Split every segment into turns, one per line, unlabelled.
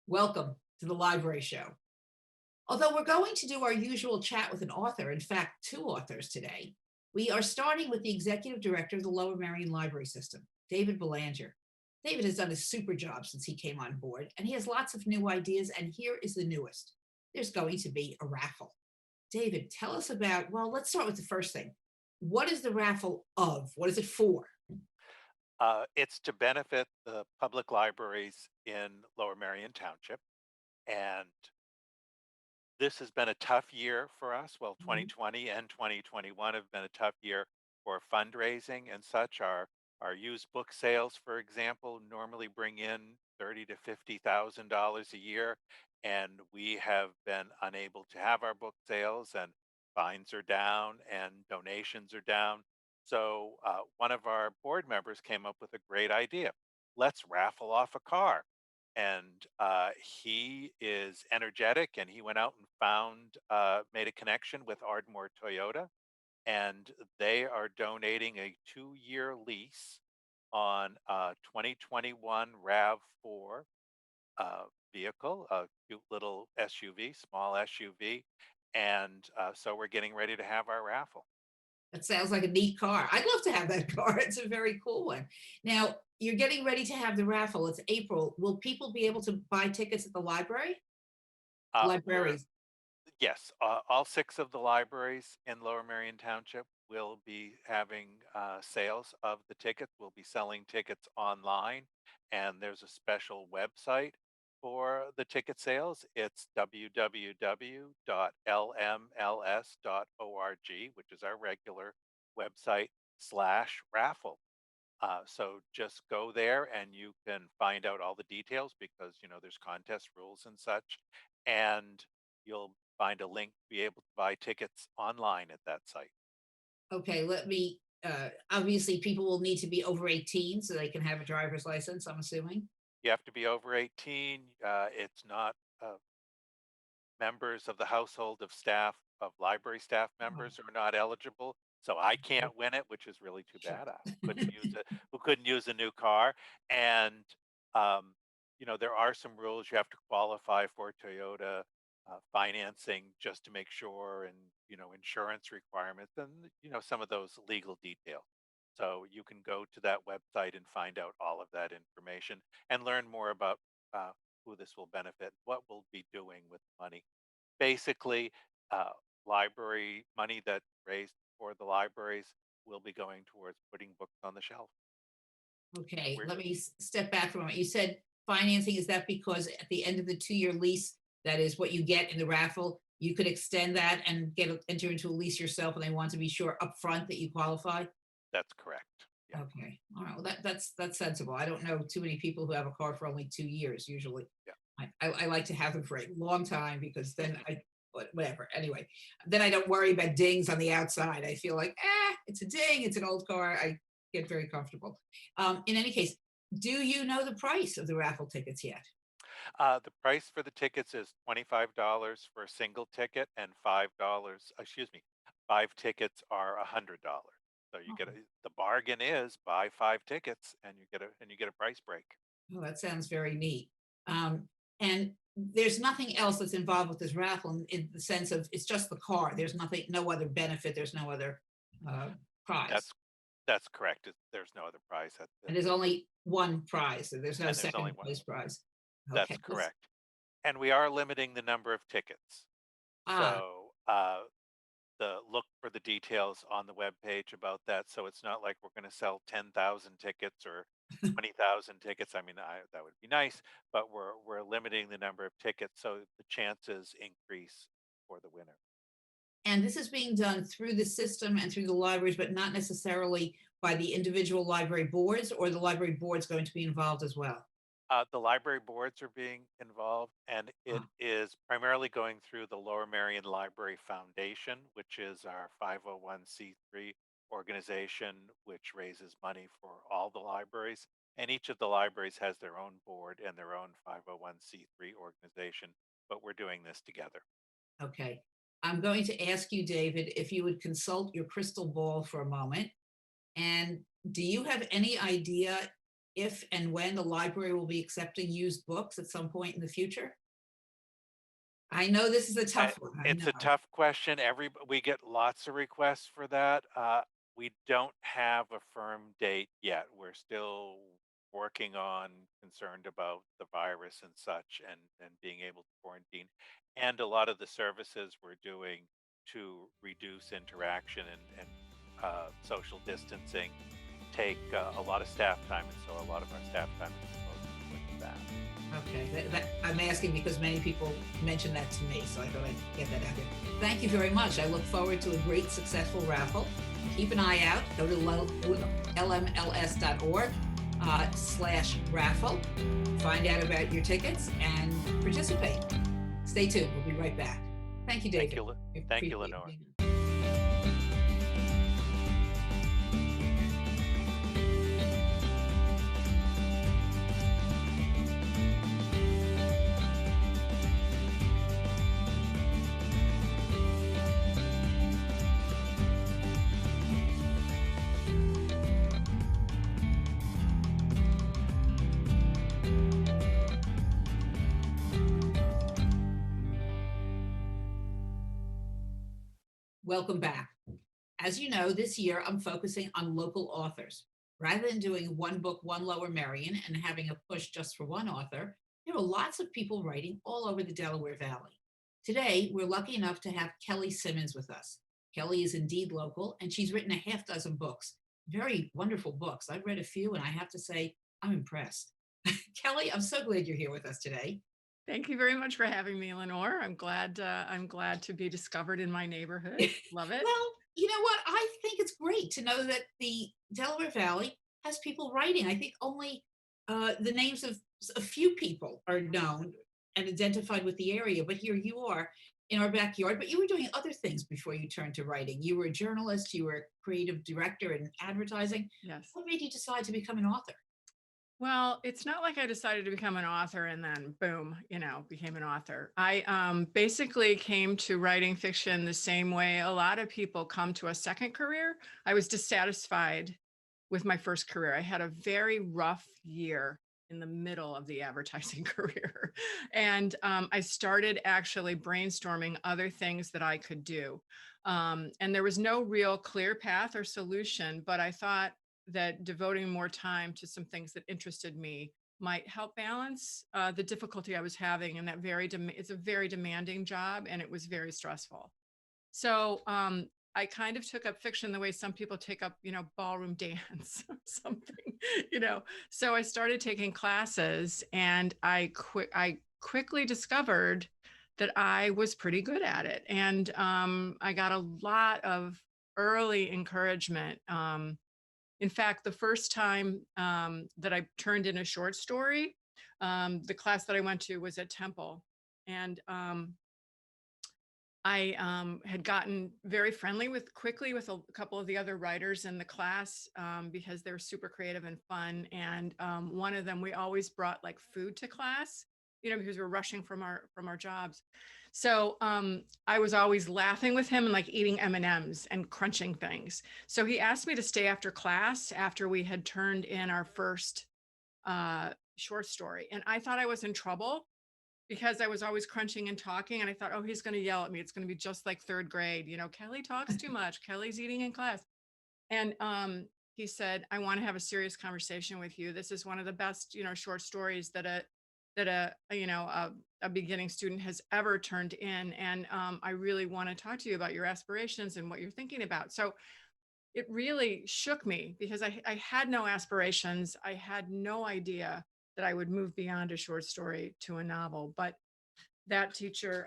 Welcome to the Library Show. Although we're going to do our usual chat with an author, in fact, two authors today, we are starting with the executive director of the Lower Merion Library System, David Belanger. David has done a super job since he came on board, and he has lots of new ideas, and here is the newest. There's going to be a raffle. David, tell us about, well, let's start with the first thing. What is the raffle of? What is it for?
It's to benefit the public libraries in Lower Merion Township. And this has been a tough year for us. Well,
Mhm.
2020 and 2021 have been a tough year for fundraising and such. Our used book sales, for example, normally bring in thirty to $50,000 a year, and we have been unable to have our book sales, and fines are down, and donations are down. So one of our board members came up with a great idea. Let's raffle off a car, and he is energetic, and he went out and made a connection with Ardmore Toyota, and they are donating a 2-year lease on a 2021 RAV4 vehicle, a cute little SUV, small SUV. And so we're getting ready to have our raffle.
That sounds like a neat car. I'd love to have that car. It's a very cool one. Now, you're getting ready to have the raffle. It's April. Will people be able to buy tickets at the library?
We're
Libraries.
Yes, all 6 of the libraries in Lower Merion Township will be having sales of the tickets. We'll be selling tickets online, and there's a special website for the ticket sales. It's www.lmls.org, which is our regular website, /raffle. So just go there and you can find out all the details because, there's contest rules and such. And you'll find a link to be able to buy tickets online at that site.
Okay, let me obviously people will need to be over 18 so they can have a driver's license, I'm assuming.
You have to be over 18. It's not members of the household of staff, of library staff
Oh,
members are not eligible. So I
okay.
can't win it, which is really too
Sure.
bad. I who couldn't use a new car. And um, there are some rules you have to qualify for Toyota financing just to make sure, and insurance requirements, and some of those legal details. So you can go to that website and find out all of that information and learn more about uh, who this will benefit, what we'll be doing with money. Basically, uh, library money that raised for the libraries will be going towards putting books on the shelf.
Okay,
We're,
let me step back for a moment. You said financing, is that because at the end of the 2-year lease, that is what you get in the raffle, you could extend that and enter into a lease yourself, and they want to be sure upfront that you qualify?
that's correct. Yeah,
Okay. All right. Well, that's sensible. I don't know too many people who have a car for only 2 years. Usually, I like to have them for a long time because then
yeah.
whatever. Anyway, then I don't worry about dings on the outside. I feel like it's a ding. It's an old car. I get very comfortable. In any case, do you know the price of the raffle tickets yet?
The price for the tickets is $25 for a single ticket, and $5. Excuse me, 5 tickets are $100. So the bargain is buy 5 tickets, and you get a price break.
Oh, that sounds very neat. And there's nothing else that's involved with this raffle in the sense of it's just the car. There's nothing, no other benefit. There's no other uh, prize.
That's that's correct. There's no other prize
And there's only one prize. So there's no
and there's only
second
one.
place prize.
That's
Okay.
correct. And we are limiting the number of tickets.
Ah,
So look for the details on the webpage about that. So it's not like we're going to sell 10,000 tickets or 20,000 tickets. I mean, that would be nice, but we're limiting the number of tickets so the chances increase for the winner.
and this is being done through the system and through the libraries, but not necessarily by the individual library boards, or the library board's going to be involved as well.
The library boards are being involved, and it
Ah,
is primarily going through the Lower Merion Library Foundation, which is our 501c3 organization, which raises money for all the libraries. And each of the libraries has their own board and their own 501c3 organization, but we're doing this together.
okay. I'm going to ask you, David, if you would consult your crystal ball for a moment. And do you have any idea if and when the library will be accepting used books at some point in the future? I know this is a
Uh,
tough one. I
it's a
know.
tough question. We get lots of requests for that. We don't have a firm date yet. We're still working on concerned about the virus and such and being able to quarantine and a lot of the services we're doing to reduce interaction and social distancing take a lot of staff time, and so a lot of our staff time is devoted to that.
Okay, I'm asking because many people mentioned that to me, so I thought I'd get that out there. Thank you very much. I look forward to a great, successful raffle. Keep an eye out. Go to lmls.org /raffle. Find out about your tickets and participate. Stay tuned. We'll be right back. Thank you,
Thank
David.
you, thank you, Lenore.
Welcome back. As you know, this year I'm focusing on local authors. Rather than doing one book, one Lower Merion, and having a push just for one author, there are lots of people writing all over the Delaware Valley. Today, we're lucky enough to have Kelly Simmons with us. Kelly is indeed local, and she's written a half dozen books, very wonderful books. I've read a few, and I have to say, I'm impressed. Kelly, I'm so glad you're here with us today.
Thank you very much for having me, Lenore. I'm glad to be discovered in my neighborhood. Love it.
Well, you know what? I think it's great to know that the Delaware Valley has people writing. I think only the names of a few people are known and identified with the area, but here you are in our backyard. But you were doing other things before you turned to writing. You were a journalist, you were a creative director in advertising.
Yes.
What made you decide to become an author?
Well, it's not like I decided to become an author and then boom, became an author. I basically came to writing fiction the same way a lot of people come to a second career. I was dissatisfied with my first career. I had a very rough year in the middle of the advertising career. And I started actually brainstorming other things that I could do. And there was no real clear path or solution, but I thought that devoting more time to some things that interested me might help balance the difficulty I was having. And that it's a very demanding job, and it was very stressful. So I kind of took up fiction the way some people take up, ballroom dance or something, So I started taking classes, and I quickly discovered that I was pretty good at it. And I got a lot of early encouragement. In fact, the first time that I turned in a short story, the class that I went to was at Temple. And I had gotten very friendly quickly with a couple of the other writers in the class because they were super creative and fun. And one of them, we always brought like food to class, because we're rushing from our jobs. So I was always laughing with him and like eating M&Ms and crunching things. So he asked me to stay after class after we had turned in our first short story. And I thought I was in trouble because I was always crunching and talking. And I thought, oh, he's going to yell at me. It's going to be just like third grade. Kelly talks too much. Kelly's eating in class. And he said, I want to have a serious conversation with you. This is one of the best, short stories that a beginning student has ever turned in. And I really want to talk to you about your aspirations and what you're thinking about. So it really shook me because I had no aspirations. I had no idea that I would move beyond a short story to a novel. But that teacher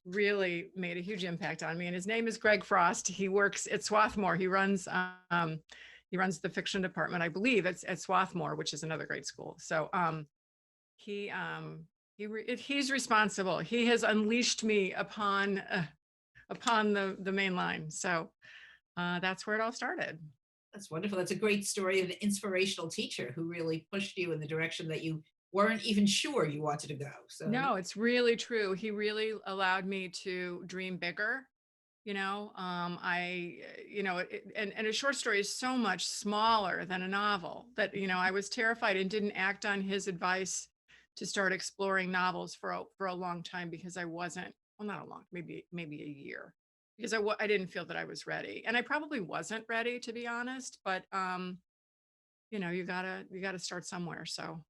really made a huge impact on me. And his name is Greg Frost. He works at Swarthmore. He runs the fiction department, I believe, at Swarthmore, which is another great school. So he's responsible. He has unleashed me upon the main line. So that's where it all started.
That's wonderful. That's a great story of an inspirational teacher who really pushed you in the direction that you weren't even sure you wanted to go. So
no, it's really true. He really allowed me to dream bigger And a short story is so much smaller than a novel that, I was terrified and didn't act on his advice to start exploring novels for a long time because I wasn't, well, not a long, maybe a year, because I didn't feel that I was ready. And I probably wasn't ready, to be honest, but, you gotta start somewhere. So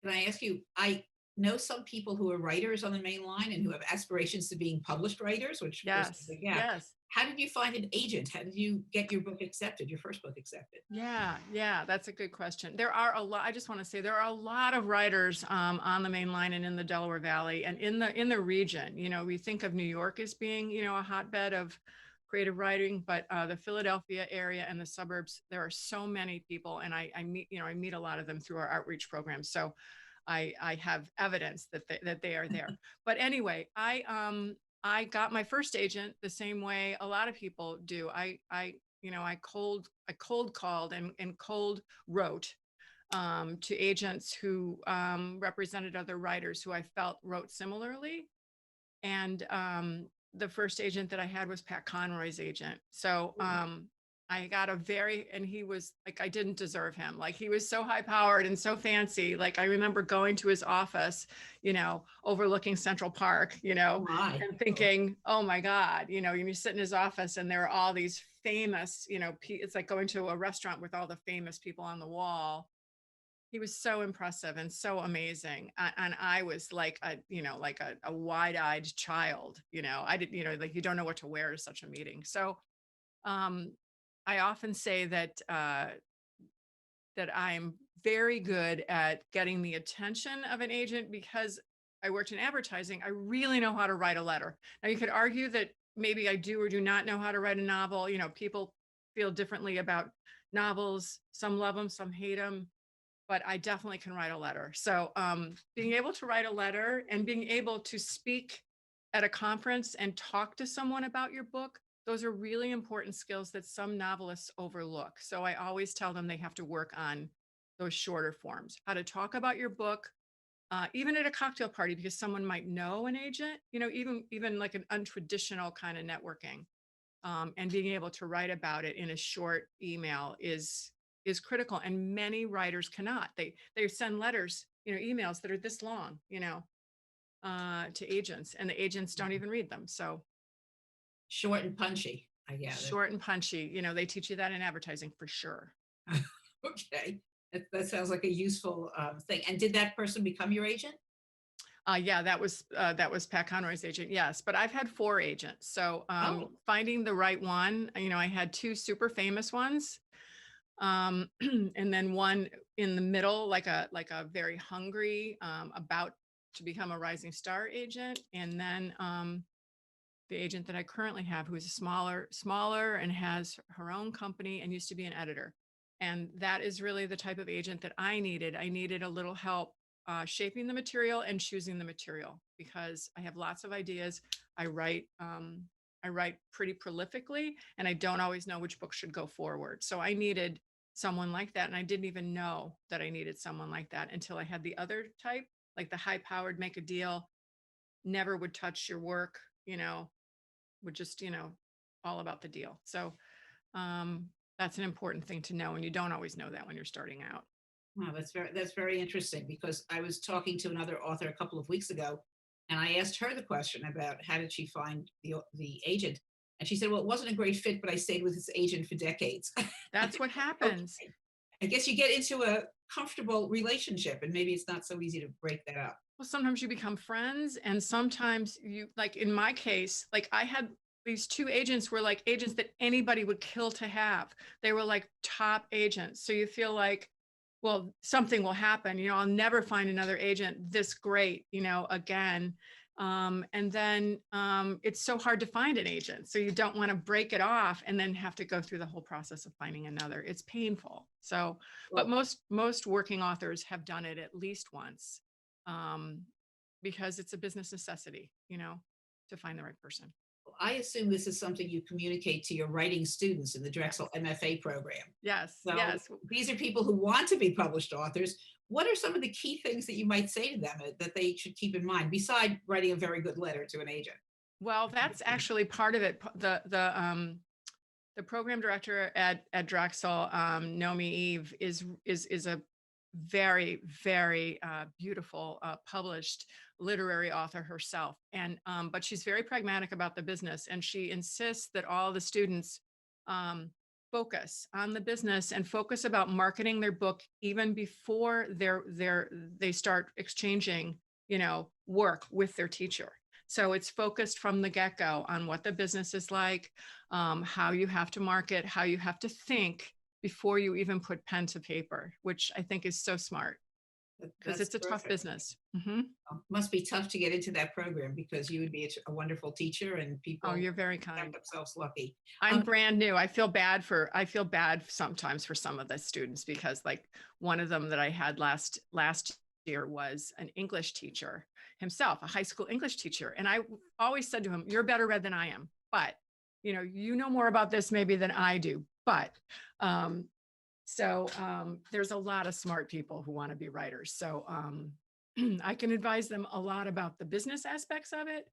Can I ask you, I know some people who are writers on the main line and who have aspirations to being published writers, which of course is a
yes,
big gap.
yes.
How did you find an agent? How did you get your book accepted, your first book accepted?
Yeah, that's a good question. There are a lot, I just want to say there are a lot of writers on the main line and in the Delaware Valley and in the region. We think of New York as being, a hotbed of creative writing, but the Philadelphia area and the suburbs, there are so many people, and I meet a lot of them through our outreach programs. So I have evidence that they are there. But anyway, I got my first agent the same way a lot of people do. I cold called and cold wrote to agents who represented other writers who I felt wrote similarly. And the first agent that I had was Pat Conroy's agent. So I got and he was like, I didn't deserve him. Like, he was so high powered and so fancy. Like, I remember going to his office, overlooking Central Park,
Oh my.
and thinking, oh my God, you sit in his office and there are all these famous, it's like going to a restaurant with all the famous people on the wall. He was so impressive and so amazing. And I was like a wide-eyed child, I didn't, like, you don't know what to wear to such a meeting. So um, I often say that I'm very good at getting the attention of an agent because I worked in advertising. I really know how to write a letter. Now, you could argue that maybe I do or do not know how to write a novel. People feel differently about novels. Some love them, some hate them, but I definitely can write a letter. So being able to write a letter and being able to speak at a conference and talk to someone about your book, those are really important skills that some novelists overlook. So I always tell them they have to work on those shorter forms, how to talk about your book, even at a cocktail party, because someone might know an agent, even like an untraditional kind of networking. And being able to write about it in a short email is critical. And many writers cannot. They send letters, emails that are this long, to agents, and the agents don't even read them. So
Short and punchy, I gather.
short and punchy, they teach you that in advertising for sure.
Okay. That sounds like a useful thing. And did that person become your agent?
Yeah, that was Pat Conroy's agent. Yes, but I've had 4 agents. So
Oh,
finding the right one, I had 2 super famous ones, and then one in the middle, like a very hungry, about to become a rising star agent, and then the agent that I currently have, who is smaller and has her own company and used to be an editor. And that is really the type of agent that I needed. I needed a little help shaping the material and choosing the material because I have lots of ideas. I write pretty prolifically, and I don't always know which book should go forward. So I needed someone like that, and I didn't even know that I needed someone like that until I had the other type, like the high-powered, make a deal, never would touch your work, would just, all about the deal. So that's an important thing to know. And you don't always know that when you're starting out.
wow, that's very interesting because I was talking to another author a couple of weeks ago, and I asked her the question about how did she find the agent, and she said, "Well, it wasn't a great fit, but I stayed with this agent for decades."
That's what happens.
Okay. I guess you get into a comfortable relationship, and maybe it's not so easy to break that up.
Well, sometimes you become friends, and sometimes like in my case, like I had these 2 agents were like agents that anybody would kill to have. They were like top agents. So you feel like, well, something will happen, I'll never find another agent this great, again. And then it's so hard to find an agent. So you don't want to break it off and then have to go through the whole process of finding another. It's painful. So, but
Well,
most working authors have done it at least once, um, because it's a business necessity, to find the right person.
I assume this is something you communicate to your writing students in the Drexel MFA program.
Yes,
So
yes.
these are people who want to be published authors. What are some of the key things that you might say to them that they should keep in mind, beside writing a very good letter to an agent?
Well, that's actually part of it. The program director at Drexel, Nomi Eve, is a very, very beautiful published literary author herself. And but she's very pragmatic about the business, and she insists that all the students um, focus on the business and focus about marketing their book even before they start exchanging, work with their teacher. So it's focused from the get-go on what the business is like, how you have to market, how you have to think before you even put pen to paper, which I think is so smart because
That's
it's a tough
terrific.
business. Mhm.
Must be tough to get into that program because you would be a wonderful teacher and
Oh,
people
you're very
count
kind.
themselves lucky.
I'm
Um,
brand new. I feel bad sometimes for some of the students because like one of them that I had last year was an English teacher himself, a high school English teacher. And I always said to him, "You're better read than I am, but you know more about this maybe than I do." But there's a lot of smart people who want to be writers. So I can advise them a lot about the business aspects of it,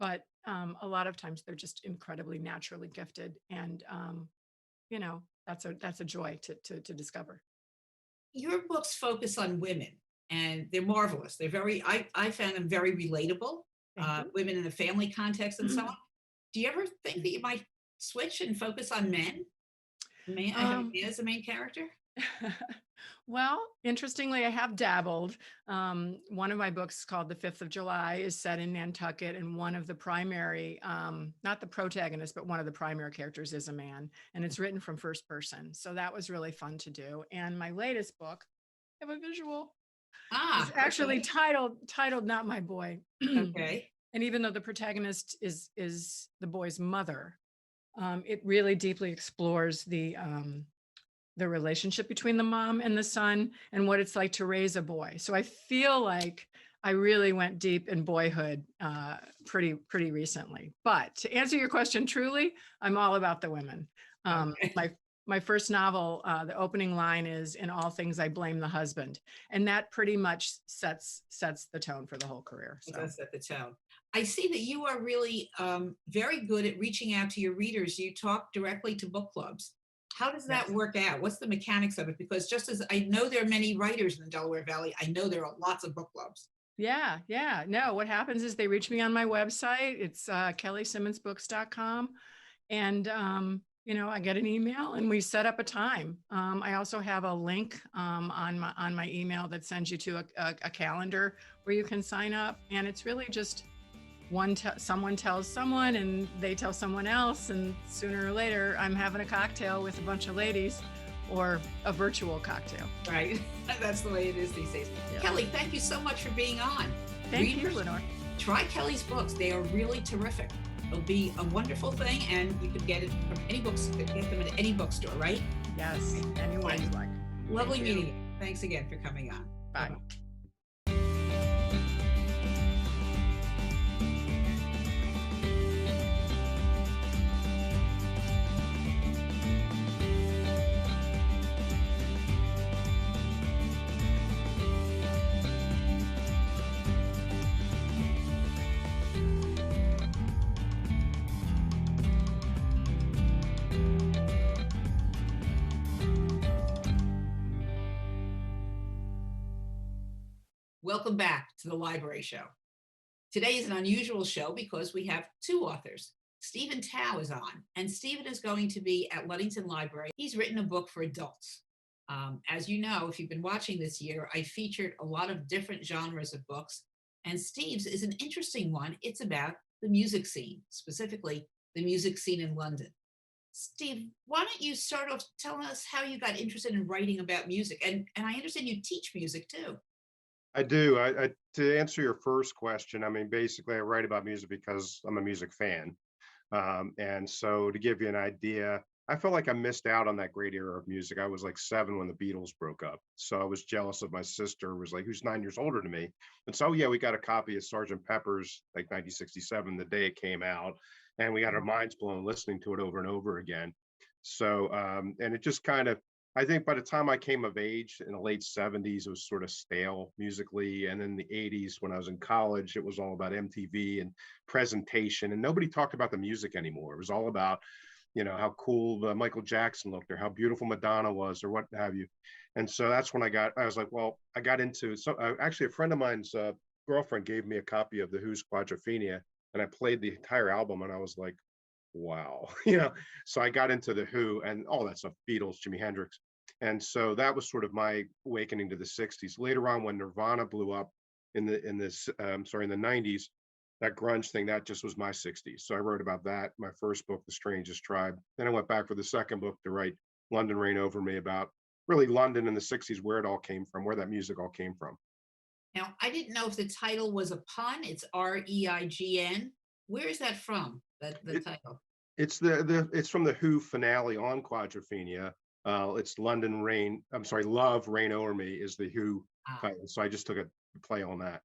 but a lot of times they're just incredibly naturally gifted, and that's a joy to discover.
your books focus on women and they're marvelous. I found them very relatable,
Thank you.
women in a family context and so on. Do you ever think that you might switch and focus on men? Having
Um,
men as a main character?
well, interestingly, I have dabbled. One of my books called The 5th of July is set in Nantucket, and one of the primary, not the protagonist, but one of the primary characters is a man, and it's written from first person. So that was really fun to do. And my latest book, I have a visual, is
Ah,
actually
okay.
titled Not My Boy.
Okay.
And even though the protagonist is the boy's mother, it really deeply explores the relationship between the mom and the son and what it's like to raise a boy. So I feel like I really went deep in boyhood pretty recently. But to answer your question truly, I'm all about the women. Um,
Okay.
my my first novel, the opening line is, "In all things, I blame the husband," and that pretty much sets the tone for the whole career.
It
So
does set the tone. I see that you are really very good at reaching out to your readers. You talk directly to book clubs. How does that
yes.
work out? What's the mechanics of it? Because just as I know there are many writers in the Delaware Valley, I know there are lots of book clubs.
Yeah, yeah. No, what happens is they reach me on my website. It's kellysimmonsbooks.com. And, I get an email and we set up a time. I also have a link on my email that sends you to a calendar where you can sign up. And it's really just someone tells someone and they tell someone else. And sooner or later, I'm having a cocktail with a bunch of ladies or a virtual cocktail.
Right. That's the way it is these days.
Yeah.
Kelly, thank you so much for being on.
Thank you,
Readers,
Lenore.
try Kelly's books. They are really terrific. It'll be a wonderful thing, and you could get it from any books, get them at any bookstore, right?
Yes, anyone you like.
Lovely
Thank you.
meeting you. Thanks again for coming on.
Bye.
Bye-bye. Welcome back to the Library Show. Today is an unusual show because we have two authors. Stephen Tao is on, and Stephen is going to be at Ludington Library. He's written a book for adults. As you know, if you've been watching this year, I featured a lot of different genres of books, and Steve's is an interesting one. It's about the music scene, specifically the music scene in London. Steve, why don't you start off telling us how you got interested in writing about music? And I understand you teach music too.
I do. To answer your first question, I mean, basically, I write about music because I'm a music fan. And so, to give you an idea, I felt like I missed out on that great era of music. I was like 7 when the Beatles broke up, so I was jealous of my sister, was like, who's 9 years older than me. And so, yeah, we got a copy of Sergeant Pepper's, like 1967, the day it came out, and we got our minds blown listening to it over and over again. So, and it just kind of I think by the time I came of age in the late 70s, it was sort of stale musically. And in the 80s, when I was in college, it was all about MTV and presentation, and nobody talked about the music anymore. It was all about, how cool Michael Jackson looked, or how beautiful Madonna was, or what have you. And so that's when I was like, well, I got into, so actually a friend of mine's girlfriend gave me a copy of the Who's Quadrophenia, and I played the entire album, and I was like, wow. So I got into the Who and all that stuff, Beatles, Jimi Hendrix. And so that was sort of my awakening to the 60s. Later on, when Nirvana blew up in the 90s, that grunge thing, that just was my 60s. So I wrote about that, my first book, The Strangest Tribe. Then I went back for the second book to write London Reign Over Me, about really London in the 60s, where it all came from, where that music all came from.
Now, I didn't know if the title was a pun. It's Reign. Where is that from? The title.
It's it's from the Who finale on Quadrophenia. It's London Reign. I'm sorry, Love Reign Over Me is the Who title. So I just took a play on that.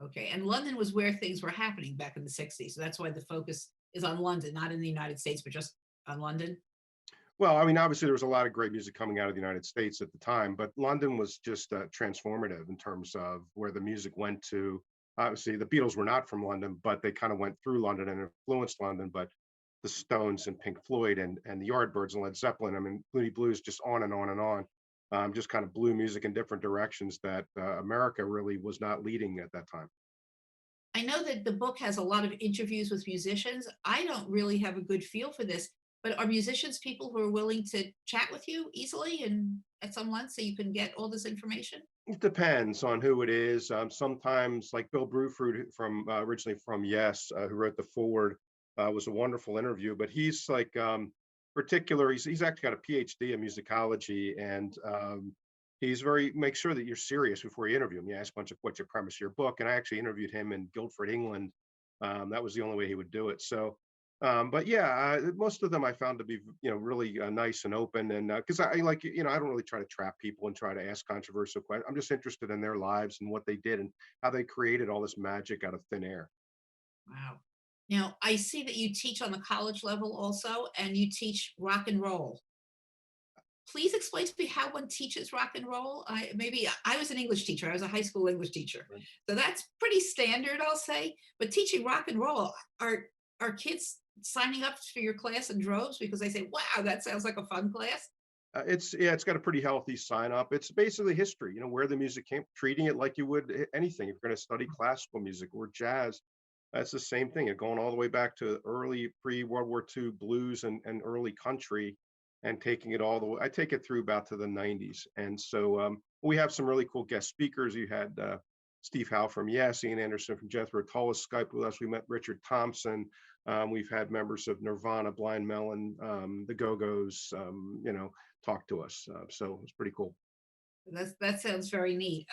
Okay, and London was where things were happening back in the 60s. So that's why the focus is on London, not in the United States, but just on London.
Well, I mean, obviously there was a lot of great music coming out of the United States at the time, but London was just transformative in terms of where the music went to. Obviously, the Beatles were not from London, but they kind of went through London and influenced London. But the Stones and Pink Floyd and the Yardbirds and Led Zeppelin, I mean, Moody Blues, just on and on and on, just kind of blew music in different directions that America really was not leading at that time.
I know that the book has a lot of interviews with musicians. I don't really have a good feel for this, but are musicians people who are willing to chat with you easily and at some length so you can get all this information?
It depends on who it is. Sometimes, like Bill Bruford from originally from Yes, who wrote the foreword, was a wonderful interview. But he's like particular. He's actually got a PhD in musicology, and he's make sure that you're serious before you interview him. You ask a bunch of what's your premise of your book, and I actually interviewed him in Guildford, England. That was the only way he would do it. So. But yeah, most of them I found to be, really nice and open, and because I like, I don't really try to trap people and try to ask controversial questions. I'm just interested in their lives and what they did and how they created all this magic out of thin air.
Wow. Now, I see that you teach on the college level also, and you teach rock and roll. Please explain to me how one teaches rock and roll. I was an English teacher. I was a high school English teacher.
Right.
So that's pretty standard, I'll say. But teaching rock and roll, are kids signing up for your class in droves because they say, wow, that sounds like a fun class?
It's got a pretty healthy sign up. It's basically history, where the music came, treating it like you would anything. If you're going to study classical music or jazz, that's the same thing. And going all the way back to early pre-World War II blues and early country, and taking it all the way. I take it through about to the 90s. And so we have some really cool guest speakers. You had Steve Howe from Yes, Ian Anderson from Jethro Tull Skype with us. We met Richard Thompson. We've had members of Nirvana, Blind Melon, the Go-Go's, talk to us. So it's pretty cool.
That sounds very neat.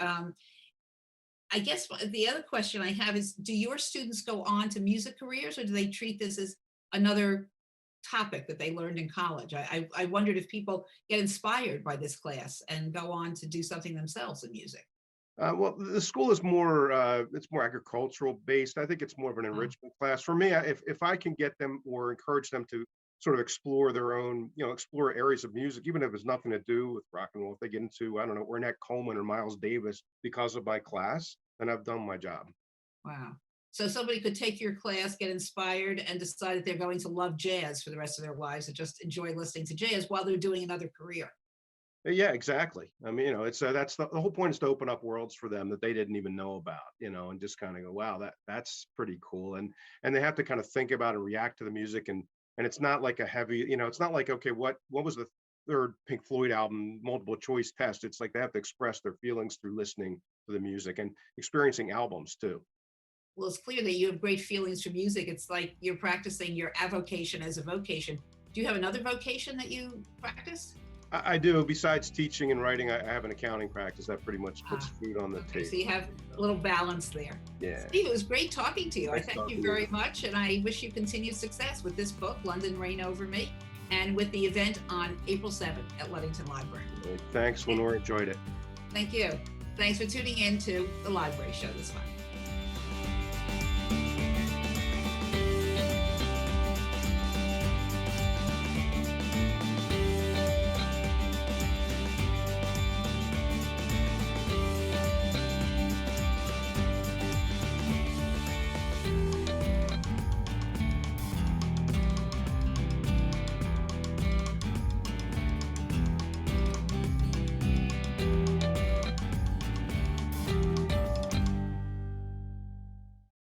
I guess the other question I have is, do your students go on to music careers, or do they treat this as another topic that they learned in college? I wondered if people get inspired by this class and go on to do something themselves in music.
Well, the school is more it's more agricultural based. I think it's more of an enrichment class for me. If I can get them or encourage them to sort of explore their own, explore areas of music, even if it's nothing to do with rock and roll, if they get into, I don't know, Ornette Coleman or Miles Davis because of my class, then I've done my job.
Wow. So somebody could take your class, get inspired, and decide that they're going to love jazz for the rest of their lives and just enjoy listening to jazz while they're doing another career.
Yeah, exactly. I mean, it's that's the whole point, is to open up worlds for them that they didn't even know about, and just kind of go, wow, that's pretty cool. And they have to kind of think about and react to the music, and it's not like a heavy, it's not like, okay, what was the third Pink Floyd album multiple choice test? It's like they have to express their feelings through listening to the music and experiencing albums too.
Well, it's clear that you have great feelings for music. It's like you're practicing your avocation as a vocation. Do you have another vocation that you practice?
I do. Besides teaching and writing, I have an accounting practice that pretty much puts food on the table.
So you have a little balance there.
Yeah.
Steve, it was great talking to you.
Nice
I thank you very much, and I wish you continued success with this book, London Reign Over Me, and with the event on April 7th at Ludington Library.
Thanks, Lenore. Enjoyed it.
Thank you. Thanks for tuning in to the Library Show this month.